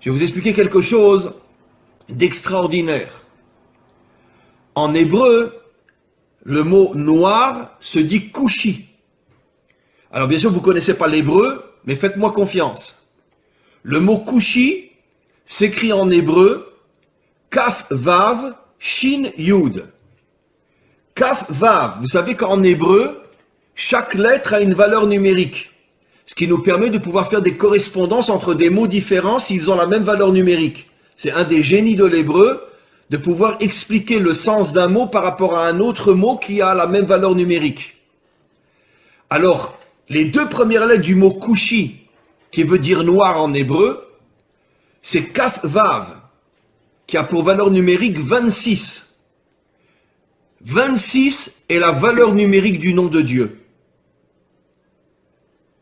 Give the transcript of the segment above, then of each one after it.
Je vais vous expliquer quelque chose d'extraordinaire. En hébreu, le mot noir se dit kushi. Alors bien sûr, vous ne connaissez pas l'hébreu, mais faites-moi confiance. Le mot kushi s'écrit en hébreu kaf vav shin yud. Kaf vav, vous savez qu'en hébreu, chaque lettre a une valeur numérique. Ce qui nous permet de pouvoir faire des correspondances entre des mots différents s'ils ont la même valeur numérique. C'est un des génies de l'hébreu, de pouvoir expliquer le sens d'un mot par rapport à un autre mot qui a la même valeur numérique. Alors, les deux premières lettres du mot kushi, qui veut dire noir en hébreu, c'est kaf vav, qui a pour valeur numérique 26. 26 est la valeur numérique du nom de Dieu.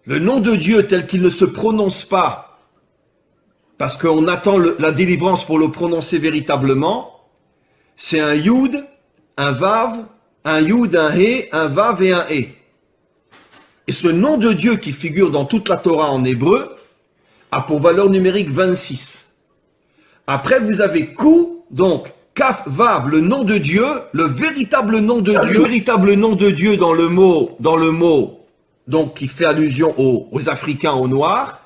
Le nom de Dieu tel qu'il ne se prononce pas, parce qu'on attend la délivrance pour le prononcer véritablement, c'est un Yud, un Vav, un Yud, un He, un Vav et un He. Et ce nom de Dieu qui figure dans toute la Torah en hébreu a pour valeur numérique 26. Après vous avez Ku, donc Kaf Vav, le nom de Dieu, le véritable nom de Dieu, le véritable nom de Dieu dans le mot, donc qui fait allusion aux Africains, aux Noirs.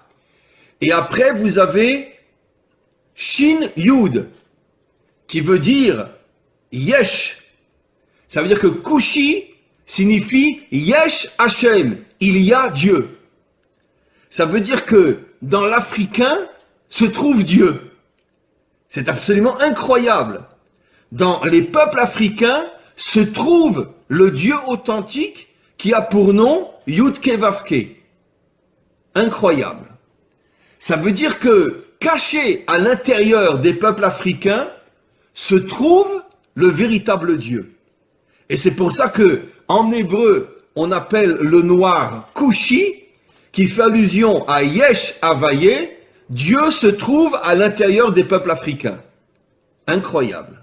Et après vous avez Shin Yud, qui veut dire Yesh. Ça veut dire que Kushi signifie Yesh Hashem, il y a Dieu. Ça veut dire que dans l'Africain se trouve Dieu. C'est absolument incroyable. Dans les peuples africains se trouve le Dieu authentique qui a pour nom Yudke Vavke. Incroyable. Ça veut dire que caché à l'intérieur des peuples africains se trouve le véritable Dieu. Et c'est pour ça que en hébreu on appelle le noir Kushi, qui fait allusion à Yesh Havaye, Dieu se trouve à l'intérieur des peuples africains. Incroyable.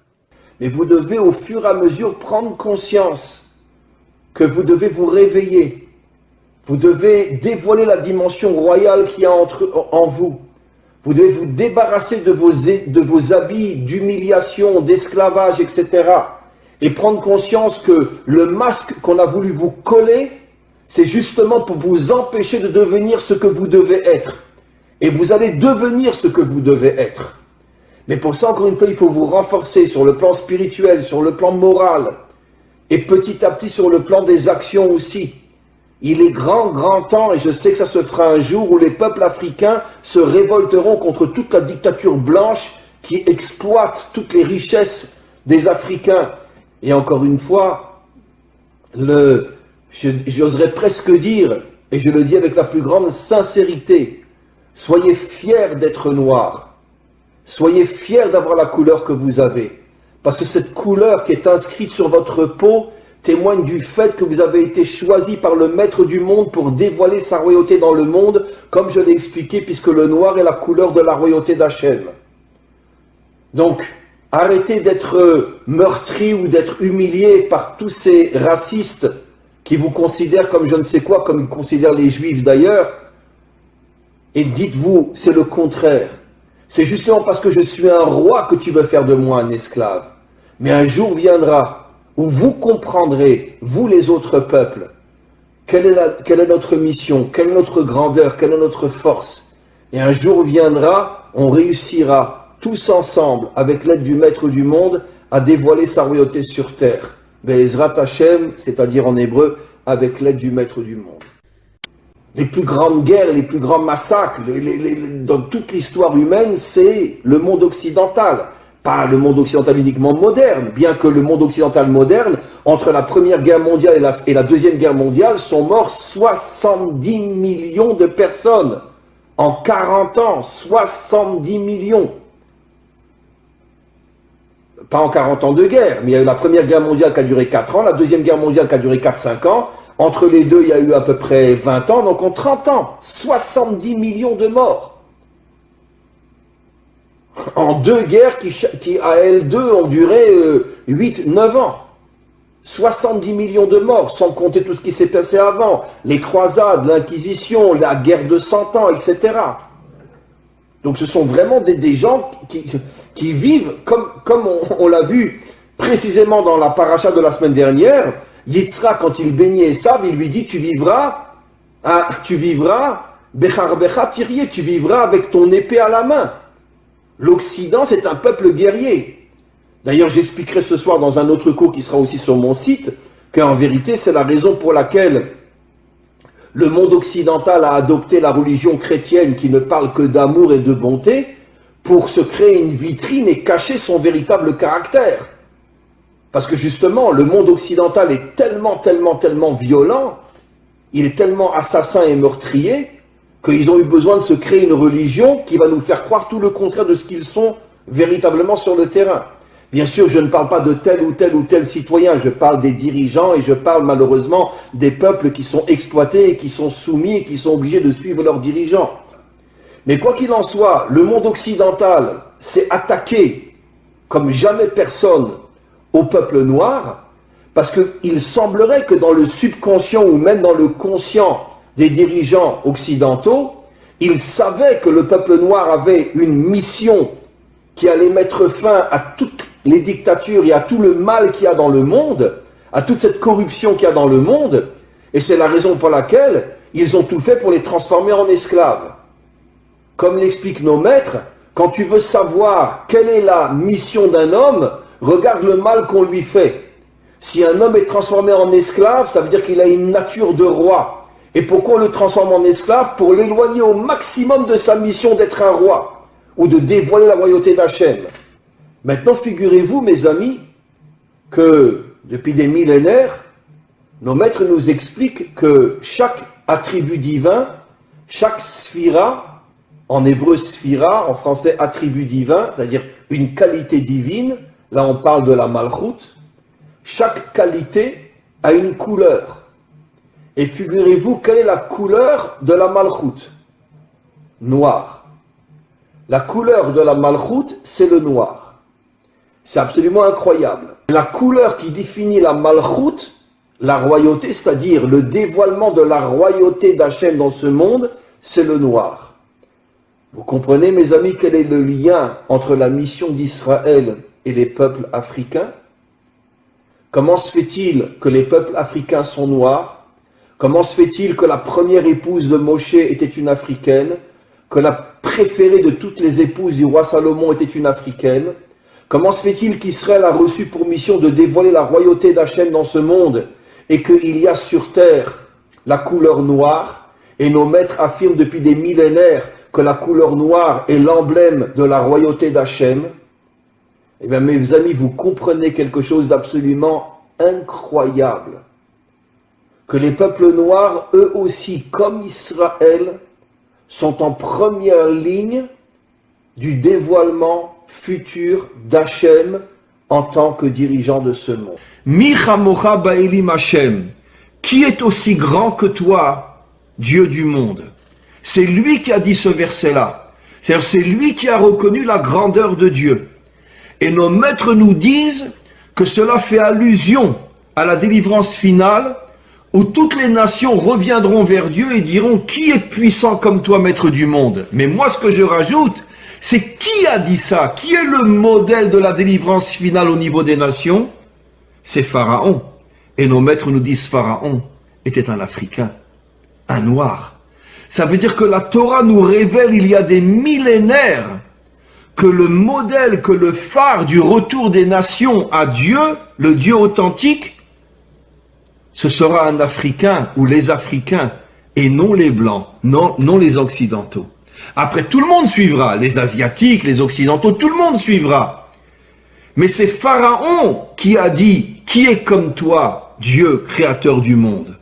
Mais vous devez au fur et à mesure prendre conscience que vous devez vous réveiller. Vous devez dévoiler la dimension royale qu'il y a en vous. Vous devez vous débarrasser de vos habits d'humiliation, d'esclavage, etc. Et prendre conscience que le masque qu'on a voulu vous coller, c'est justement pour vous empêcher de devenir ce que vous devez être. Et vous allez devenir ce que vous devez être. Mais pour ça, encore une fois, il faut vous renforcer sur le plan spirituel, sur le plan moral, et petit à petit sur le plan des actions aussi. Il est grand temps, et je sais que ça se fera un jour, où les peuples africains se révolteront contre toute la dictature blanche qui exploite toutes les richesses des Africains. Et encore une fois, j'oserais presque dire, et je le dis avec la plus grande sincérité, soyez fiers d'être noirs. Soyez fiers d'avoir la couleur que vous avez. Parce que cette couleur qui est inscrite sur votre peau témoigne du fait que vous avez été choisi par le maître du monde pour dévoiler sa royauté dans le monde, comme je l'ai expliqué, puisque le noir est la couleur de la royauté d'Hachem. Donc, arrêtez d'être meurtri ou d'être humilié par tous ces racistes qui vous considèrent comme je ne sais quoi, comme ils considèrent les juifs d'ailleurs, et dites-vous, c'est le contraire. C'est justement parce que je suis un roi que tu veux faire de moi un esclave. Mais un jour viendra où vous comprendrez, vous les autres peuples, quelle est notre mission, quelle est notre grandeur, quelle est notre force. Et un jour viendra, on réussira tous ensemble, avec l'aide du Maître du monde, à dévoiler sa royauté sur terre. Be'ezrat Hashem, c'est-à-dire en hébreu, avec l'aide du Maître du monde. Les plus grandes guerres, les plus grands massacres, dans toute l'histoire humaine, c'est le monde occidental. Pas le monde occidental uniquement moderne, bien que le monde occidental moderne, entre la Première Guerre mondiale et la Deuxième Guerre mondiale, sont morts 70 millions de personnes. En 40 ans, 70 millions. Pas en 40 ans de guerre, mais il y a eu la Première Guerre mondiale qui a duré 4 ans, la Deuxième Guerre mondiale qui a duré 4-5 ans. Entre les deux, il y a eu à peu près 20 ans, donc en 30 ans, 70 millions de morts. En deux guerres qui à elles deux, ont duré 8-9 ans. 70 millions de morts, sans compter tout ce qui s'est passé avant. Les croisades, l'Inquisition, la guerre de 100 ans, etc. Donc ce sont vraiment des gens qui vivent, comme on l'a vu précisément dans la paracha de la semaine dernière. Yitzhak, quand il bénit Esav, il lui dit, tu vivras, Becharbecha Tirye, tu vivras avec ton épée à la main. L'Occident, c'est un peuple guerrier. D'ailleurs, j'expliquerai ce soir dans un autre cours qui sera aussi sur mon site, qu'en vérité, c'est la raison pour laquelle le monde occidental a adopté la religion chrétienne qui ne parle que d'amour et de bonté pour se créer une vitrine et cacher son véritable caractère. Parce que justement, le monde occidental est tellement violent, il est tellement assassin et meurtrier, qu'ils ont eu besoin de se créer une religion qui va nous faire croire tout le contraire de ce qu'ils sont véritablement sur le terrain. Bien sûr, je ne parle pas de tel ou tel citoyen, je parle des dirigeants et je parle malheureusement des peuples qui sont exploités et qui sont soumis et qui sont obligés de suivre leurs dirigeants. Mais quoi qu'il en soit, le monde occidental s'est attaqué comme jamais personne au peuple noir, parce qu'il semblerait que dans le subconscient ou même dans le conscient des dirigeants occidentaux, ils savaient que le peuple noir avait une mission qui allait mettre fin à toutes les dictatures et à tout le mal qu'il y a dans le monde, à toute cette corruption qu'il y a dans le monde, et c'est la raison pour laquelle ils ont tout fait pour les transformer en esclaves. Comme l'expliquent nos maîtres, quand tu veux savoir quelle est la mission d'un homme, regarde le mal qu'on lui fait. Si un homme est transformé en esclave, ça veut dire qu'il a une nature de roi. Et pourquoi on le transforme en esclave? Pour l'éloigner au maximum de sa mission d'être un roi, ou de dévoiler la royauté d'Hachem. Maintenant, figurez-vous, mes amis, que depuis des millénaires, nos maîtres nous expliquent que chaque attribut divin, chaque sphira, en hébreu sphira, en français attribut divin, c'est-à-dire une qualité divine, là on parle de la malchoute, chaque qualité a une couleur. Et figurez-vous, quelle est la couleur de la malchoute? Noir. La couleur de la malchoute, c'est le noir. C'est absolument incroyable. La couleur qui définit la malchoute, la royauté, c'est-à-dire le dévoilement de la royauté d'Hachem dans ce monde, c'est le noir. Vous comprenez, mes amis, quel est le lien entre la mission d'Israël et les peuples africains? Comment se fait-il que les peuples africains sont noirs? Comment se fait-il que la première épouse de Moshe était une africaine? Que la préférée de toutes les épouses du roi Salomon était une africaine? Comment se fait-il qu'Israël a reçu pour mission de dévoiler la royauté d'Hachem dans ce monde et qu'il y a sur terre la couleur noire? Et nos maîtres affirment depuis des millénaires que la couleur noire est l'emblème de la royauté d'Hachem. Eh bien, mes amis, vous comprenez quelque chose d'absolument incroyable. Que les peuples noirs, eux aussi, comme Israël, sont en première ligne du dévoilement futur d'Hachem en tant que dirigeant de ce monde. Mi chamocha ba'elim Hachem, qui est aussi grand que toi, Dieu du monde? C'est lui qui a dit ce verset-là. C'est-à-dire, c'est lui qui a reconnu la grandeur de Dieu. Et nos maîtres nous disent que cela fait allusion à la délivrance finale, où toutes les nations reviendront vers Dieu et diront « Qui est puissant comme toi, maître du monde ?» Mais moi, ce que je rajoute, c'est qui a dit ça? Qui est le modèle de la délivrance finale au niveau des nations? C'est Pharaon. Et nos maîtres nous disent Pharaon était un Africain, un Noir. Ça veut dire que la Torah nous révèle il y a des millénaires que le modèle, que le phare du retour des nations à Dieu, le Dieu authentique, ce sera un Africain ou les Africains et non les Blancs, non les Occidentaux. Après, tout le monde suivra, les Asiatiques, les Occidentaux, tout le monde suivra. Mais c'est Pharaon qui a dit « Qui est comme toi, Dieu, créateur du monde ?»